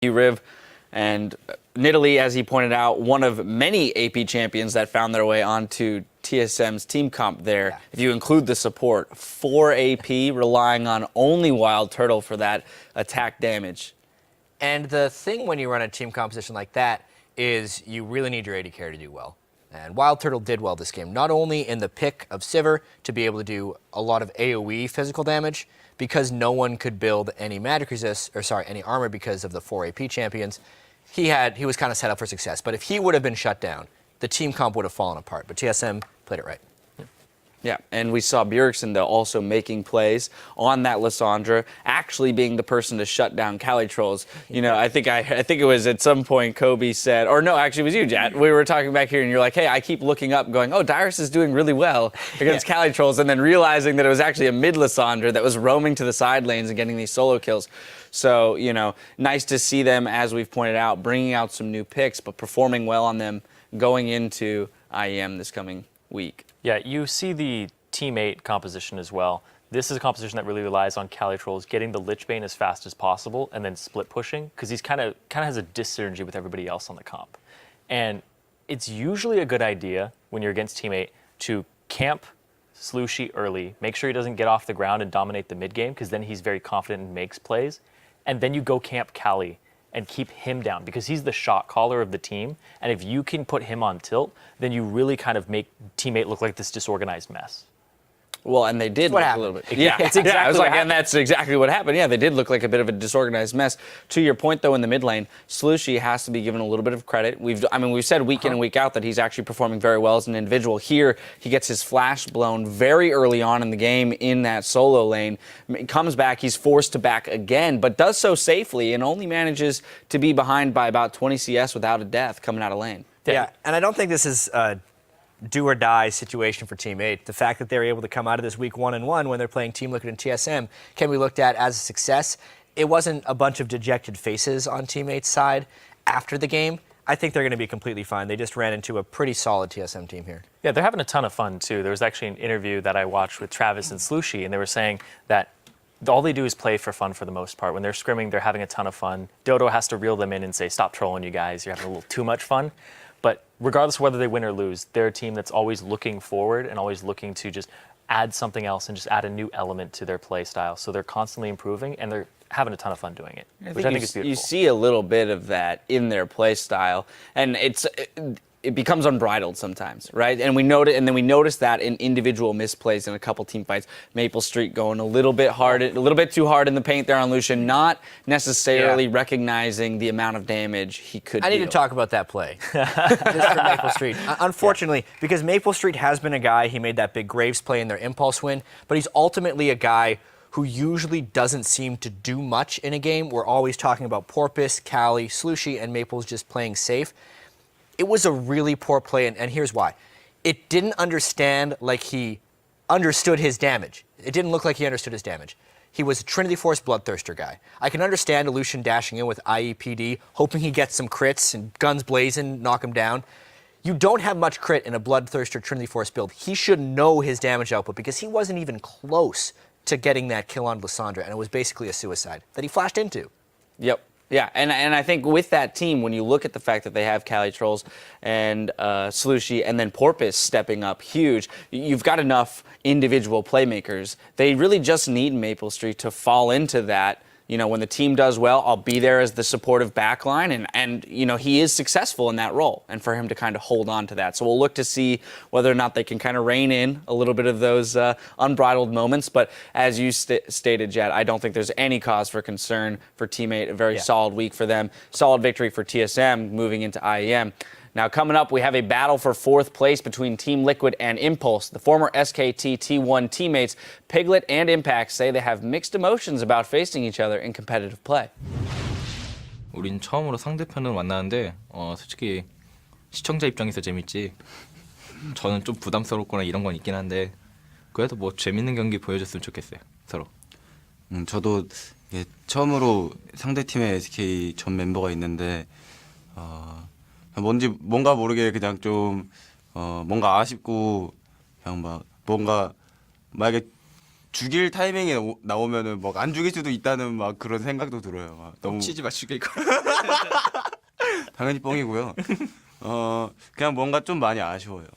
Riv. And Nidalee, as he pointed out, one of many AP champions that found their way onto TSM's team comp there. Yeah. If you include the support, 4 AP relying on only Wild Turtle for that attack damage. And the thing when you run a team composition like that is you really need your AD carry to do well. And Wild Turtle did well this game, not only in the pick of Sivir to be able to do a lot of AoE physical damage, because no one could build any magic resist, or sorry, any armor because of the 4 AP champions. He was kind of set up for success. But if he would have been shut down, the team comp would have fallen apart. But TSM played it right. Yeah, and we saw Bjergsen, though, also making plays on that Lissandra, actually being the person to shut down Cali Trolls. You know, I think it was at some point Kobe said, or no, actually it was you, Jat. We were talking back here, and you're like, hey, I keep looking up going, oh, Dyrus is doing really well against Cali Trolls, and then realizing that it was actually a mid Lissandra that was roaming to the side lanes and getting these solo kills. So, you know, nice to see them, as we've pointed out, bringing out some new picks, but performing well on them going into IEM this coming week. Yeah, you see the teammate composition as well. This is a composition that really relies on Cali Trolls getting the Lich Bane as fast as possible and then split pushing, because he's kind of has a dissynergy with everybody else on the comp. And it's usually a good idea when you're against teammate to camp Slushy early, make sure he doesn't get off the ground and dominate the mid game, because then he's very confident and makes plays. And then you go camp Cali and keep him down, because he's the shot caller of the team. And if you can put him on tilt, then you really kind of make teammate look like this disorganized mess. Well, and they did look a little bit. Yeah, it's exactly I was like, and that's exactly what happened. Yeah, they did look like a bit of a disorganized mess. To your point, though, in the mid lane, Slushy has to be given a little bit of credit. We've said week in and week out that he's actually performing very well as an individual. Here, he gets his flash blown very early on in the game in that solo lane. Comes back, he's forced to back again, but does so safely and only manages to be behind by about 20 CS without a death coming out of lane. Yeah, and I don't think this is do or die situation for Team 8. The fact that they're able to come out of this week 1-1 when they're playing Team Liquid and TSM can be looked at as a success. It wasn't a bunch of dejected faces on Team 8's side after the game. I think they're going to be completely fine. They just ran into a pretty solid TSM team here. Yeah, they're having a ton of fun, too. There was actually an interview that I watched with Travis and Slushy, and they were saying that all they do is play for fun for the most part. When they're scrimming, they're having a ton of fun. Dodo has to reel them in and say, stop trolling, you guys. You're having a little too much fun. But regardless of whether they win or lose, they're a team that's always looking forward and always looking to just add something else and just add a new element to their play style. So they're constantly improving, and they're having a ton of fun doing it, which I think is beautiful. You see a little bit of that in their play style, and it becomes unbridled sometimes, right? And we notice that in individual misplays in a couple team fights. Maple Street going a little bit too hard in the paint there on Lucian, not necessarily recognizing the amount of damage he could deal. I need to talk about that play, just for Maple Street. Unfortunately, because Maple Street has been a guy, he made that big Graves play in their impulse win, but he's ultimately a guy who usually doesn't seem to do much in a game. We're always talking about Porpoise, Cali, Slushy, and Maple's just playing safe. It was a really poor play, and here's why. It didn't understand like he understood his damage. It didn't look like he understood his damage. He was a Trinity Force Bloodthirster guy. I can understand Lucian dashing in with IEPD, hoping he gets some crits and guns blazing, knock him down. You don't have much crit in a Bloodthirster Trinity Force build. He should know his damage output, because he wasn't even close to getting that kill on Lissandra, and it was basically a suicide that he flashed into. Yep. Yeah, and I think with that team, when you look at the fact that they have Cali Trolls and Slushy and then Porpoise stepping up huge, you've got enough individual playmakers. They really just need Maple Street to fall into that. You know, when the team does well, I'll be there as the supportive backline, and you know, he is successful in that role, and for him to kind of hold on to that. So we'll look to see whether or not they can kind of rein in a little bit of those unbridled moments. But as you stated, Jet, I don't think there's any cause for concern for Teammate. A very solid week for them. Solid victory for TSM moving into IEM. Now, coming up, we have a battle for 4th place between Team Liquid and Impulse. The former SKT T1 teammates, Piglet and Impact, say they have mixed emotions about facing each other in competitive play. 우린 처음으로 상대편을 만나는데 솔직히 시청자 입장에서 재밌지. 저는 좀 부담스럽거나 이런 건 있긴 한데 그래도 뭐 재밌는 경기 보여줬으면 좋겠어요, 서로. 저도 처음으로 상대팀에 SK 전 멤버가 있는데 뭔가 모르게 그냥 좀 뭔가 아쉽고 그냥 막 뭔가 만약에 죽일 타이밍에 나오면은 막 안 죽일 수도 있다는 막 그런 생각도 들어요. 막 너무 치지 마 죽일 거. 당연히 뻥이고요. 그냥 뭔가 좀 많이 아쉬워요.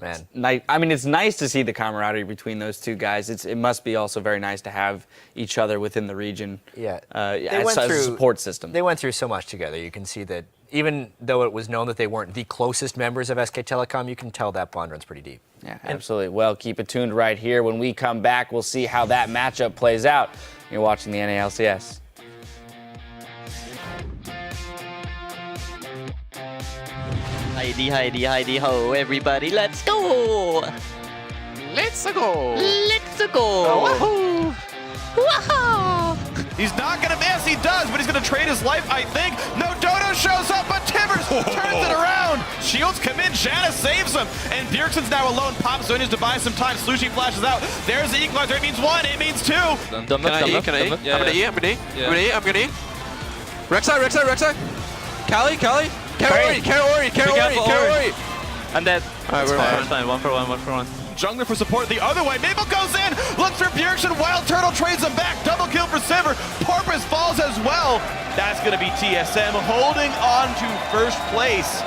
Man. I mean, it's nice to see the camaraderie between those two guys. It must be also very nice to have each other within the region. Yeah. As a support system. They went through so much together. You can see that even though it was known that they weren't the closest members of SK Telecom, you can tell that bond runs pretty deep. Yeah, absolutely. Well, keep it tuned right here. When we come back, we'll see how that matchup plays out. You're watching the NA LCS. Heidi ho, everybody, let's go! Let's go! Let's go! Wahoo! Wow! He's not gonna miss, he does, but he's gonna trade his life, I think. No, Dodo shows up, but Timbers turns it around. Shields come in, Jana saves him, and Bjergsen's now alone. Pops Zonius to buy some time. Slushie flashes out. There's the equalizer. It means one, it means two. Can I eat? Can I eat? I'm gonna eat, I'm gonna eat. I'm gonna eat, I'm gonna eat. Rek'Sai. Callie. I'm dead. Alright, we're fine. One for one. Jungler for support the other way. Mabel goes in, looks for Bjergsen. Wild Turtle trades him back. Double kill for Sivir. Porpoise falls as well. That's going to be TSM holding on to first place.